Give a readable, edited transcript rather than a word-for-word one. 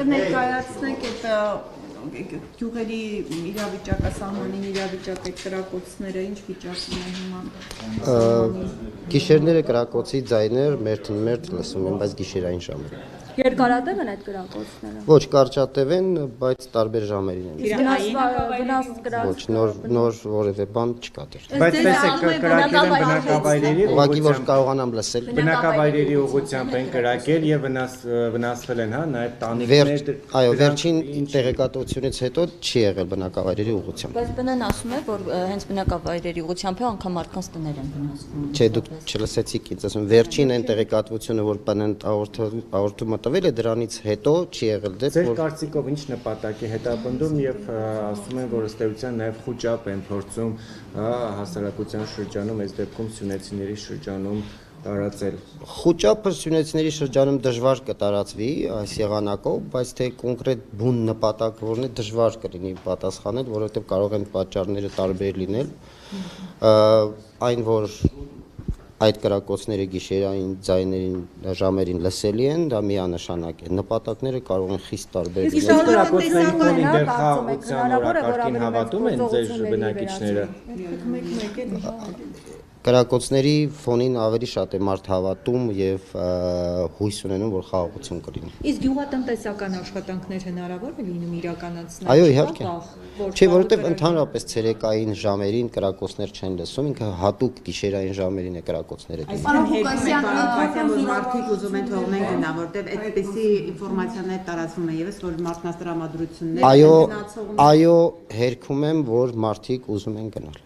կներկայացնենք այդ գյուղերի իրավիճակը, սահմանին իրավիճակը, այդ կրակոցները ինչ վիճակում են հիմա։ Գիշերները կրակոցի ձայներ մերթ լսում են, բայց գիշերային ժամեր։ Երկարատև են այդ կրակոցները։ Ոչ կարճատև են, բայց տարբեր ժամերին են։ Վնաս Ոչ նոր որևէ բան չկա դեռ։ Բայց տեսեք կրակել են բնակավայրերի Ուղղակի որ կարողանամ լսել։ բնակավայրերի ուղղությամբ են կրակել եւ վնասվել են, հա, նաեւ տանիքներ։ Այո, վերջին տեղեկատվությունից հետո չի եղել բնակավայրերի ուղղությամբ։ Բայց տնեն ասում է, որ հենց բնակավայրերի ուղղությամբ է անգամ մարդկանց տներ են վնասվում։ Չէ, դուք չլսեցիք ինձ ասում, վերջին այն տեղեկատվությունը, որ բանն հաղորդումը տվել է, դրանից հետո չի եղել դեպք, Ձեր կարծիքով ինչ նպատակ է հետապնդում եւ ասում են, որ ըստ էության նաեւ խոճապ են փորձում հասարակության շրջանում, այս դեպքում սյունեցիների շրջանում տարածել։ Խոճապը սյունեցիների շրջանում դժվար կտարածվի այս եղանակով, բայց թե կոնկրետ բուն նպատակ որն է դժվար կլինի պատասխանել, որովհետեւ կարող են պատճառները տարբեր լինել։ Այն որ այդ կրակոցները գիշերային ձայներին ժամերին լսելի են, դա միանշանակ է։ Նպատակները կարող են խիստ տարբեր լինել։ Իսկ կրակոցների ֆոնին դեռ խաղաղության օրակարգին հավատում են ձեր բնակիչները։ Կրակոցների ֆոնին ավելի շատ է մարդ հավատում եւ հույս ունենում, որ խաղաղություն կլինի։ Իսկ գյուղատնտեսական աշխատանքներ հնարավոր է լինում իրականացնել։ Այո, իհարկե։ Չէ, որովհետեւ ընդհանրապես ցերեկային ժամերին կրակոցներ չեն լսում, ինքը հատուկ գիշերային ժամերին է կրակոցները դնում։ Պարոն Ղուկասյան, որ մարդիկ ուզում են թողնեն գնա, որտեվ այդպեսի ինֆորմացիաներ տարածվում է եւս, որ մարդկանց տրամադրություններ Այո, հերքում եմ, որ մարդիկ ուզում են գնալ։